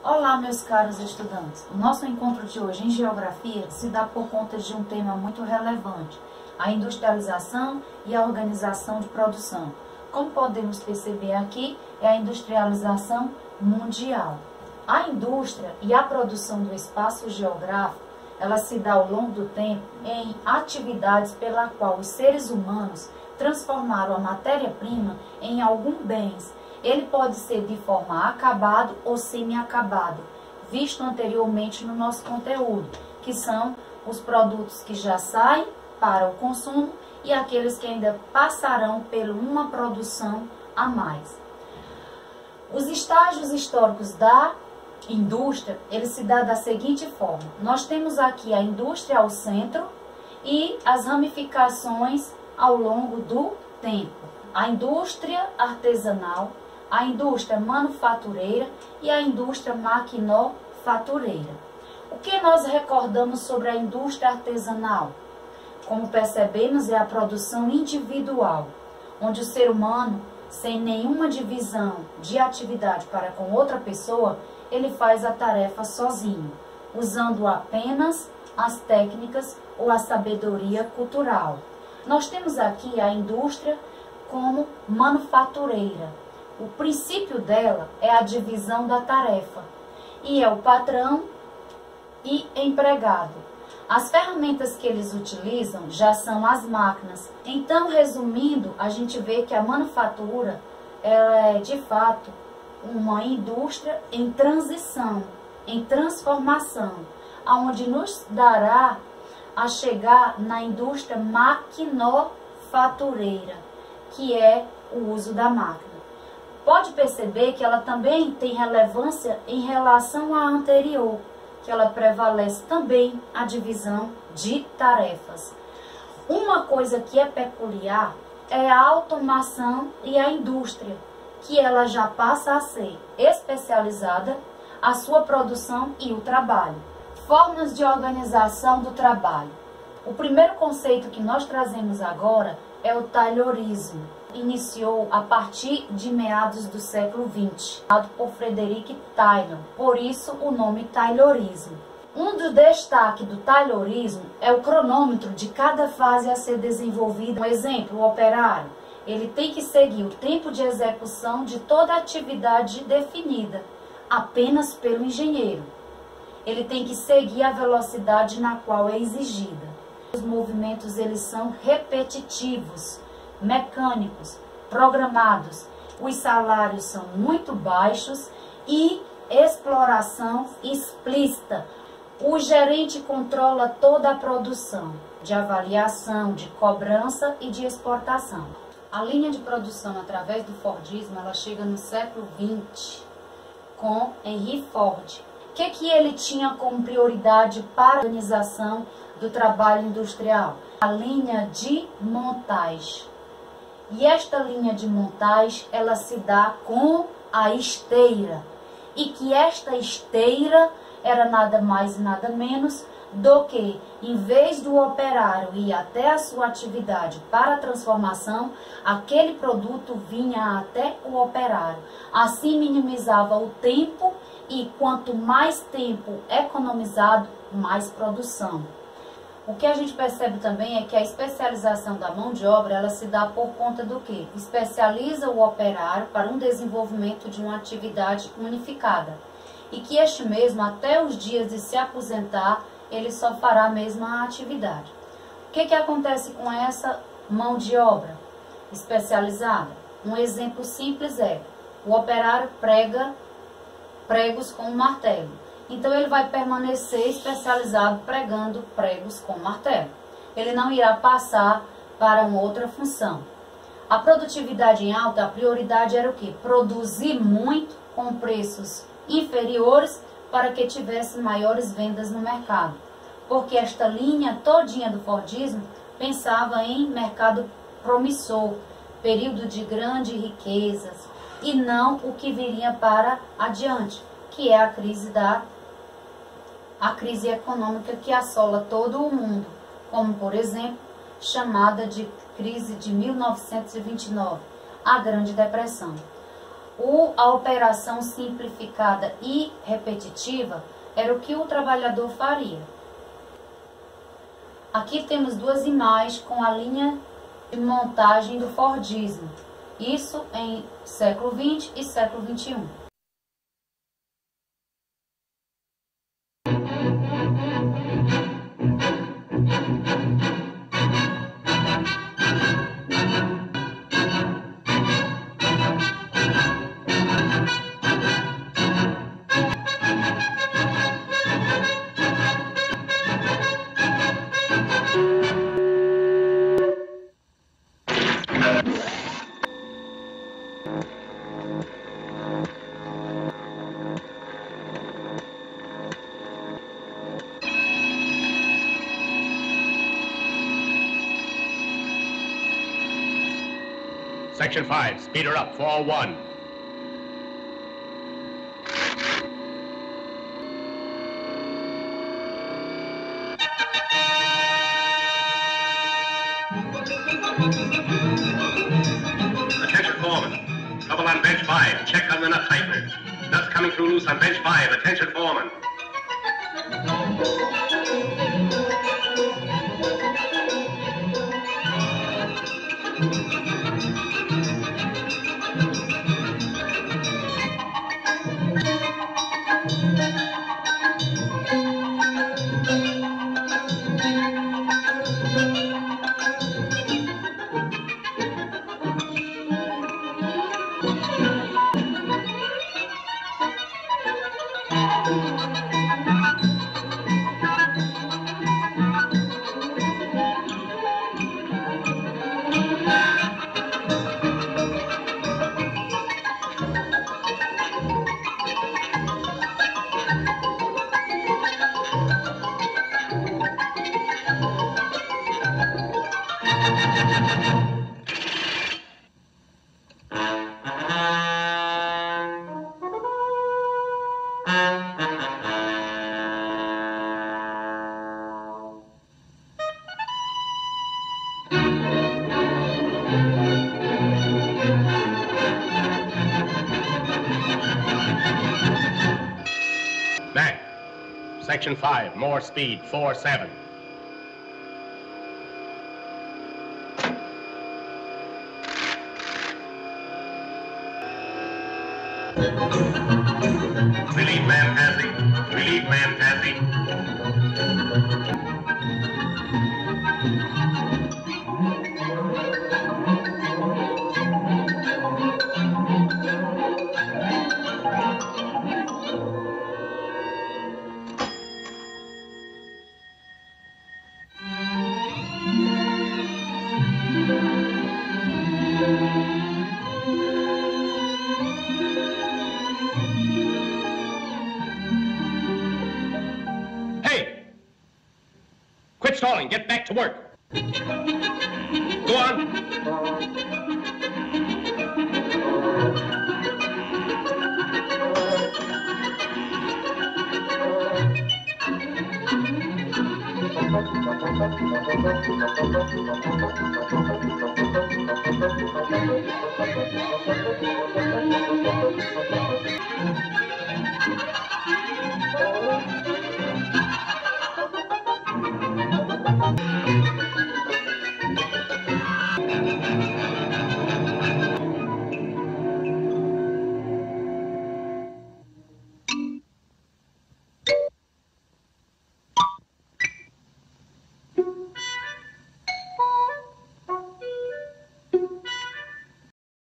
Olá, meus caros estudantes. O nosso encontro de hoje em Geografia se dá por conta de um tema muito relevante, a industrialização e a organização de produção. Como podemos perceber aqui, é a industrialização mundial. A indústria e a produção do espaço geográfico, ela se dá ao longo do tempo em atividades pela qual os seres humanos transformaram a matéria-prima em algum bens. Ele pode ser de forma acabado ou semi-acabado, visto anteriormente no nosso conteúdo, que são os produtos que já saem para o consumo e aqueles que ainda passarão por uma produção a mais. Os estágios históricos da indústria, ele se dá da seguinte forma. Nós temos aqui a indústria ao centro e as ramificações ao longo do tempo. A indústria artesanal, a indústria manufatureira e a indústria maquinofatureira. O que nós recordamos sobre a indústria artesanal? Como percebemos, é a produção individual, onde o ser humano, sem nenhuma divisão de atividade para com outra pessoa, ele faz a tarefa sozinho, usando apenas as técnicas ou a sabedoria cultural. Nós temos aqui a indústria como manufatureira. O princípio dela é a divisão da tarefa, e é o patrão e empregado. As ferramentas que eles utilizam já são as máquinas. Então, resumindo, a gente vê que a manufatura ela é, de fato, uma indústria em transição, em transformação, aonde nos dará a chegar na indústria maquinofatureira, que é o uso da máquina. Pode perceber que ela também tem relevância em relação à anterior, que ela prevalece também a divisão de tarefas. Uma coisa que é peculiar é a automação e a indústria, que ela já passa a ser especializada, a sua produção e o trabalho. Formas de organização do trabalho. O primeiro conceito que nós trazemos agora é o Taylorismo. Iniciou a partir de meados do século XX, dado por Frederick Taylor, por isso o nome Taylorismo. Um dos destaques do Taylorismo é o cronômetro de cada fase a ser desenvolvida. Um exemplo, o operário, ele tem que seguir o tempo de execução de toda a atividade definida, apenas pelo engenheiro. Ele tem que seguir a velocidade na qual é exigida. Os movimentos eles são repetitivos, mecânicos, programados. Os salários são muito baixos e exploração explícita. O gerente controla toda a produção, de avaliação, de cobrança e de exportação. A linha de produção através do Fordismo, ela chega no século XX com Henry Ford. O que ele tinha como prioridade para a organização do trabalho industrial? A linha de montagem. E esta linha de montagem, ela se dá com a esteira. E que esta esteira era nada mais e nada menos do que, em vez do operário ir até a sua atividade para a transformação, aquele produto vinha até o operário. Assim minimizava o tempo e quanto mais tempo economizado, mais produção. O que a gente percebe também é que a especialização da mão de obra, ela se dá por conta do quê? Especializa o operário para um desenvolvimento de uma atividade unificada. E que este mesmo, até os dias de se aposentar, ele só fará a mesma atividade. O que acontece com essa mão de obra especializada? Um exemplo simples é, o operário prega pregos com um martelo. Então, ele vai permanecer especializado pregando pregos com martelo. Ele não irá passar para uma outra função. A produtividade em alta, a prioridade era o quê? Produzir muito com preços inferiores para que tivesse maiores vendas no mercado. Porque esta linha todinha do Fordismo pensava em mercado promissor, período de grandes riquezas, e não o que viria para adiante, que é a crise econômica que assola todo o mundo, como, por exemplo, chamada de crise de 1929, a Grande Depressão. A operação simplificada e repetitiva era o que o trabalhador faria. Aqui temos duas imagens com a linha de montagem do Fordismo. Isso em século XX e século XXI. Section 5, speed her up, 401. Attention foreman. Trouble on bench 5. Check on the nut tightener. Nuts coming through loose on bench 5. Attention foreman. Back. Section 5, more speed, 47. Relief man passing. Relief man passing. Hey! Quit stalling, get back to work. Go on.